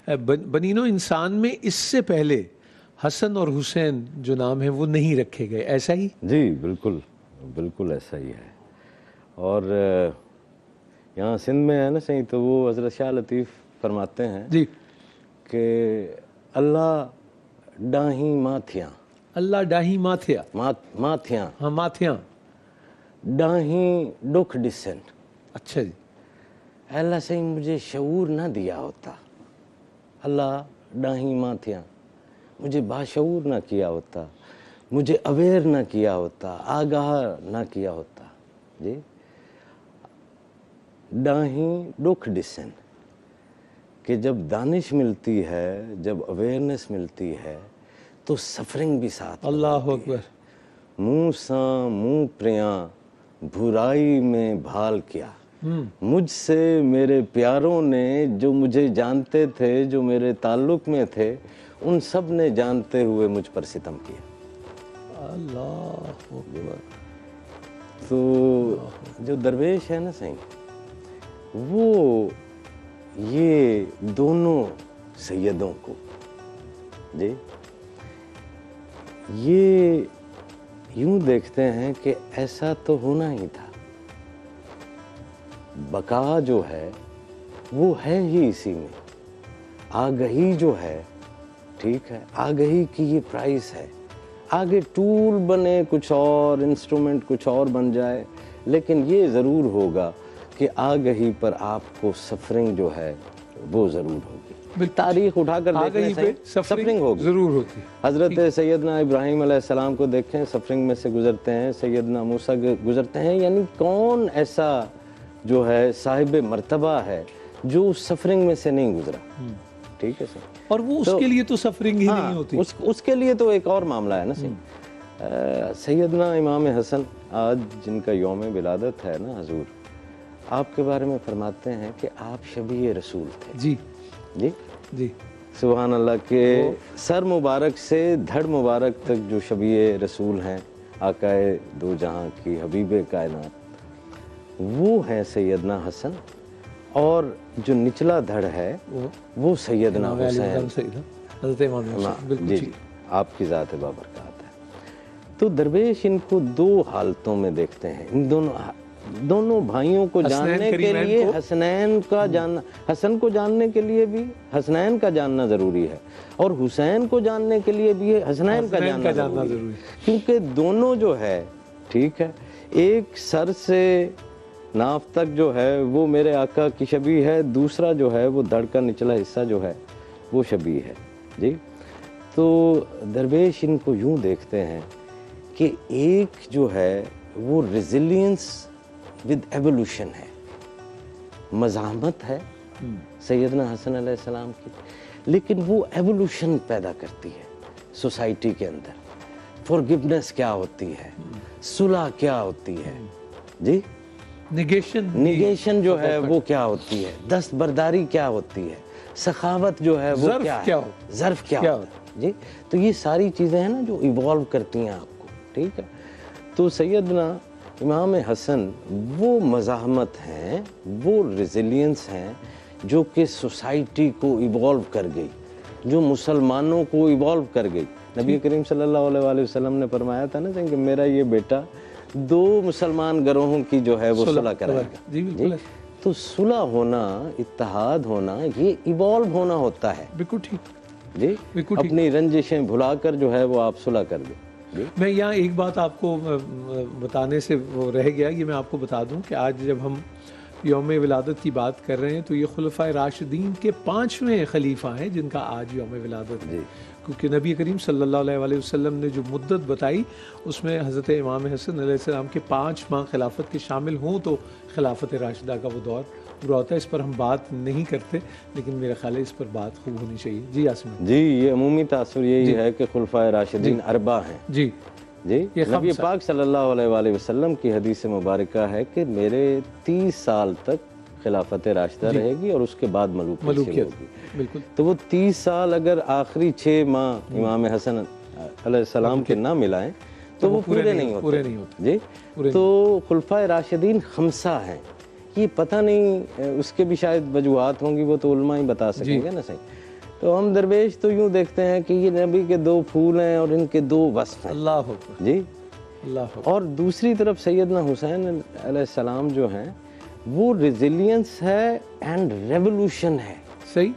بنینو انسان میں اس سے پہلے حسن اور حسین جو نام ہیں وہ نہیں رکھے گئے، ایسا ہی؟ جی بالکل بالکل ایسا ہی ہے. اور یہاں سندھ میں ہے نا صحیح، تو وہ حضرت شاہ لطیف فرماتے ہیں جی کہ اللہ ڈاہیں ماتھیاں، اللہ ڈاہی ماتھیا، ماتھیاں ہاں ماتھیاں، ڈاہیں ڈکھ ڈسن. اچھا جی. اے اللہ صحیح مجھے شعور نہ دیا ہوتا، اللہ ڈاہیں ماتھیاں، مجھے باشعور نہ کیا ہوتا، مجھے اویئر نہ کیا ہوتا، آگاہ نہ کیا ہوتا. جی ڈاہیں ڈکھ ڈسن، کہ جب دانش ملتی ہے، جب اویئرنس ملتی ہے تو سفرنگ بھی ساتھ اللہ اکبر. منہ ساں منہ پریاں بھرائی میں بھال کیا. مجھ سے میرے پیاروں نے، جو مجھے جانتے تھے، جو میرے تعلق میں تھے، ان سب نے جانتے ہوئے مجھ پر ستم کیا. اللہ اکبر. تو جو درویش ہے نا صحیح، وہ یہ دونوں سیدوں کو جی یہ یوں دیکھتے ہیں کہ ایسا تو ہونا ہی تھا. بقا جو ہے وہ ہے ہی اسی میں. آگہی جو ہے، ٹھیک ہے، آگہی کی یہ پرائز ہے. آگے ٹول بنے کچھ اور، انسٹرومنٹ کچھ اور بن جائے، لیکن یہ ضرور ہوگا کہ آگہی پر آپ کو سفرنگ جو ہے وہ ضرور ہوگی. تاریخ اٹھا کر دیکھنے سے سفرنگ ہوگی، ضرور ہوتی. حضرت سیدنا ابراہیم علیہ السلام کو دیکھیں، سفرنگ میں سے گزرتے ہیں. سیدنا موسیٰ گزرتے ہیں. یعنی کون ایسا جو ہے صاحب مرتبہ ہے جو اس سفرنگ میں سے نہیں گزرا. ٹھیک ہے سر. اور وہ اس کے لیے تو سفرنگ ہی نہیں ہوتی. اس کے لیے تو ایک اور معاملہ ہے نا صحیح. سیدنا امام حسن آج جن کا یوم ولادت ہے نا حضور، آپ کے بارے میں فرماتے ہیں کہ آپ شبیہ رسول تھے. جی جی جی سبحان اللہ. کے سر مبارک سے دھڑ مبارک تک جو شبیہ رسول ہیں، آقائے دو جہاں کی حبیب کائنات، وہ ہیں سیدنا حسن. اور جو نچلا دھڑ ہے وہ سیدنا حسین، حضرت امام حسین. بالکل جی آپ کی ذات بابرکات ہے. تو درویش ان کو دو حالتوں میں دیکھتے ہیں. ان دونوں بھائیوں کو جاننے کے لیے حسنین کا جاننا، حسن کو جاننے کے لیے بھی حسنین کا جاننا ضروری ہے، اور حسین کو جاننے کے لیے بھی حسنین کا جاننا ضروری ہے. کیونکہ دونوں جو ہے، ٹھیک ہے، ایک سر سے ناف تک جو ہے وہ میرے آقا کی شبیہ ہے، دوسرا جو ہے وہ دھڑ کا نچلا حصہ جو ہے وہ شبیہ ہے. جی تو درویش ان کو یوں دیکھتے ہیں کہ ایک جو ہے وہ ریزیلینس ود ایوولوشن ہے، مزاحمت ہے سیدنا حسن علیہ السلام کی، لیکن وہ ایوولوشن پیدا کرتی ہے سوسائٹی کے اندر. فورگیونیس کیا ہوتی ہے، صلح کیا ہوتی ہے، جی نگیشن جو ہے وہ کیا ہوتی ہے، دست برداری کیا ہوتی ہے، سخاوت جو ہے وہ کیا ہے، ظرف کیا ہوتا ہے. جی تو یہ ساری چیزیں ہیں نا جو ایوالو کرتی ہیں آپ کو. ٹھیک ہے. تو سیدنا امام حسن وہ مزاحمت ہیں، وہ ریزیلینس ہیں جو کہ سوسائٹی کو ایوالو کر گئی، جو مسلمانوں کو ایوالو کر گئی. نبی کریم صلی اللہ علیہ وآلہ وسلم نے فرمایا تھا نا کہ میرا یہ بیٹا دو مسلمان گروہوں کی جو ہے وہ صلح کرائے گا. جی تو صلح ہونا، اتحاد ہونا، یہ ایوالو ہونا ہوتا ہے. بالکل ٹھیک. جی اپنی رنجشیں بھلا کر جو ہے وہ آپ صلح کر دیں. میں یہاں ایک بات آپ کو بتانے سے وہ رہ گیا، یہ میں آپ کو بتا دوں کہ آج جب ہم یوم ولادت کی بات کر رہے ہیں تو یہ خلفائے راشدین کے 5ویں خلیفہ ہیں جن کا آج یوم ولادت ہے. کیونکہ نبی کریم صلی اللہ علیہ وآلہ وسلم نے جو مدت بتائی اس میں حضرت امام حسن علیہ السلام کے 5 ماہ خلافت کے شامل ہوں تو خلافت راشدہ کا وہ دور پورا ہوتا ہے. اس پر ہم بات نہیں کرتے، لیکن میرا خیال ہے اس پر بات خوب ہونی چاہیے. جی یاسمین. جی یہ عمومی تاثر یہی ہے کہ خلفائے راشدین اربع ہیں. جی نبی پاک صلی اللہ علیہ وآلہ وسلم کی حدیث مبارکہ ہے کہ میرے 30 سال تک خلافت راشدہ رہے گی اور اس کے بعد ملوکیت ہوگی. بالکل. تو وہ 30 سال اگر آخری 6 ماہ امام حسن علیہ السلام کے نہ ملائیں تو وہ پورے نہیں ہوتے. جی تو خلفائے راشدین 5 ہیں، یہ پتہ نہیں اس کے بھی شاید وجوہات ہوں گی، وہ تو علماء ہی بتا سکیں گے نا صحیح. تو ہم درویش تو یوں دیکھتے ہیں کہ یہ نبی کے 2 پھول ہیں اور ان کے 2 وصف ہیں. اللہ اکبر، جی. اللہ اکبر. اور دوسری طرف سیدنا حسین علیہ السلام جو ہیں وہ ریزیلینس ہے اینڈ ریولوشن ہے. صحیح،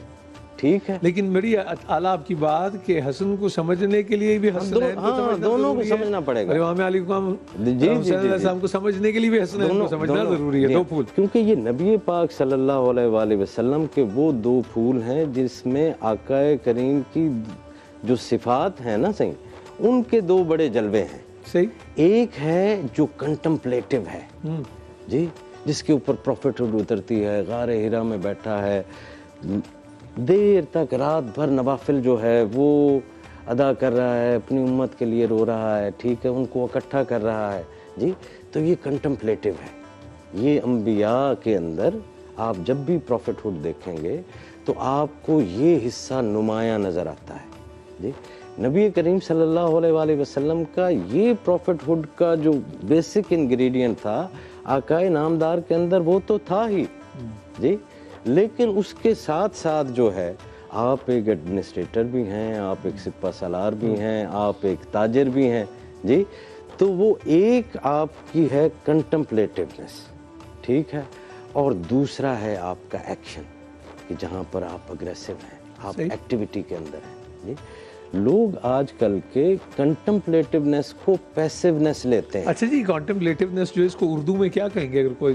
ٹھیک ہے. لیکن میری اعلیٰ آپ کی بات کہ حسن کو سمجھنے کے لیے بھی حسنین کو سمجھنا دونوں کو ضروری ہے، سمجھنا پڑے گا. اور امام علی کو حسین علیہ السلام کو سمجھنے کے لیے بھی حسنین کو سمجھنا ضروری ہے. 2 پھول، کیونکہ یہ نبی پاک صلی اللہ علیہ وآلہ وسلم کے وہ 2 پھول ہیں جس میں آقا کریم کی جو صفات ہیں نا صحیح، ان کے 2 بڑے جلوے ہیں. صحیح. ایک ہے جو کنٹمپلیٹو ہے جی، جس کے اوپر پروفٹ ہوڈ اترتی ہے، غار ہرا میں بیٹھا ہے، دیر تک رات بھر نوافل جو ہے وہ ادا کر رہا ہے، اپنی امت کے لیے رو رہا ہے، ٹھیک ہے، ان کو اکٹھا کر رہا ہے جی. تو یہ کنٹمپلیٹو ہے. یہ انبیاء کے اندر آپ جب بھی پروفٹ ہوڈ دیکھیں گے تو آپ کو یہ حصہ نمایاں نظر آتا ہے جی. نبی کریم صلی اللہ علیہ وآلہ وسلم کا یہ پروفٹ ہوڈ کا جو بیسک انگریڈینٹ تھا آقا نامدار کے اندر وہ تو تھا ہی جی، لیکن اس کے ساتھ ساتھ جو ہے آپ ایک ایڈمنسٹریٹر بھی ہیں، آپ ایک سپہ سالار بھی ہیں، آپ ایک تاجر بھی ہیں جی. تو وہ ایک آپ کی ہے کنٹمپلیٹیونیس، ٹھیک ہے، اور دوسرا ہے آپ کا ایکشن کہ جہاں پر آپ اگریسو ہیں، آپ ایکٹیویٹی کے اندر ہیں جی. لوگ آج کل کے کنٹمپلیٹیونیس کو پیسیونیس لیتے ہیں. اچھا جی، کنٹمپلیٹیونیس جو اس کو اردو میں کیا کہیں گے اگر کوئی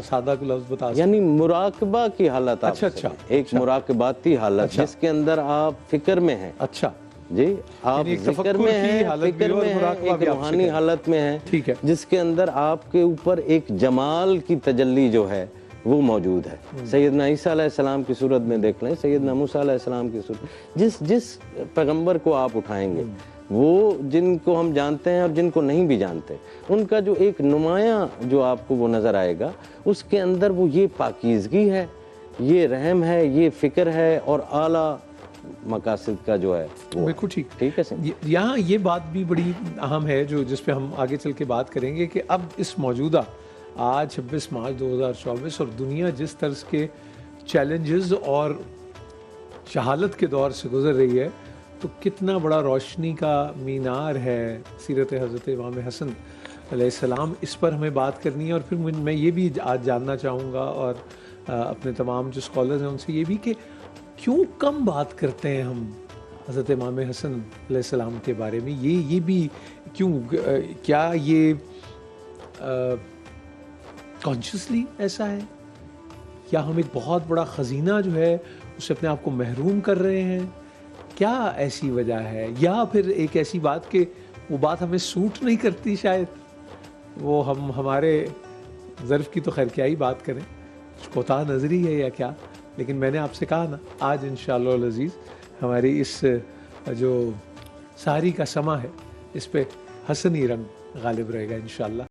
سادہ کو لفظ بتا سکتے؟ یعنی مراقبہ کی حالت. اچھا، ایک مراقباتی حالت جس کے اندر آپ فکر میں ہیں. اچھا جی، آپ ذکر میں ہیں، فکر میں ہیں، ایک روحانی حالت میں ہیں، ٹھیک ہے، جس کے اندر آپ کے اوپر ایک جمال کی تجلی جو ہے وہ موجود ہے. سیدنا عیسیٰ علیہ السلام کی صورت میں دیکھ لیں، سیدنا موسیٰ علیہ السلام کی صورت، جس پیغمبر کو آپ اٹھائیں گے، وہ جن کو ہم جانتے ہیں اور جن کو نہیں بھی جانتے، ان کا جو ایک نمایاں جو آپ کو وہ نظر آئے گا، اس کے اندر وہ یہ پاکیزگی ہے، یہ رحم ہے، یہ فکر ہے، اور اعلیٰ مقاصد کا جو ہے بالکل ٹھیک ہے. یہاں یہ بات بھی بڑی اہم ہے جو جس پہ ہم آگے چل کے بات کریں گے کہ اب اس موجودہ آج 26 مارچ 2024 اور دنیا جس طرز کے چیلنجز اور جہالت کے دور سے گزر رہی ہے، تو کتنا بڑا روشنی کا مینار ہے سیرت حضرت امام حسن علیہ السلام. اس پر ہمیں بات کرنی ہے. اور پھر میں یہ بھی آج جاننا چاہوں گا اور اپنے تمام جو اسکالرز ہیں ان سے یہ بھی کہ کیوں کم بات کرتے ہیں ہم حضرت امام حسن علیہ السلام کے بارے میں. یہ بھی کیوں، کیا یہ کانشیسلی ایسا ہے، یا ہم ایک بہت بڑا خزینہ جو ہے اس سے اپنے آپ کو محروم کر رہے ہیں؟ کیا ایسی وجہ ہے؟ یا پھر ایک ایسی بات کہ وہ بات ہمیں سوٹ نہیں کرتی، شاید وہ ہمارے ظرف کی تو خیر کیا ہی بات کریں، کوتاہ نظری ہے یا کیا. لیکن میں نے آپ سے کہا نا، آج انشاءاللہ العزیز ہماری اس جو ساری کا سما ہے اس پہ حسنی رنگ غالب رہے گا انشاءاللہ.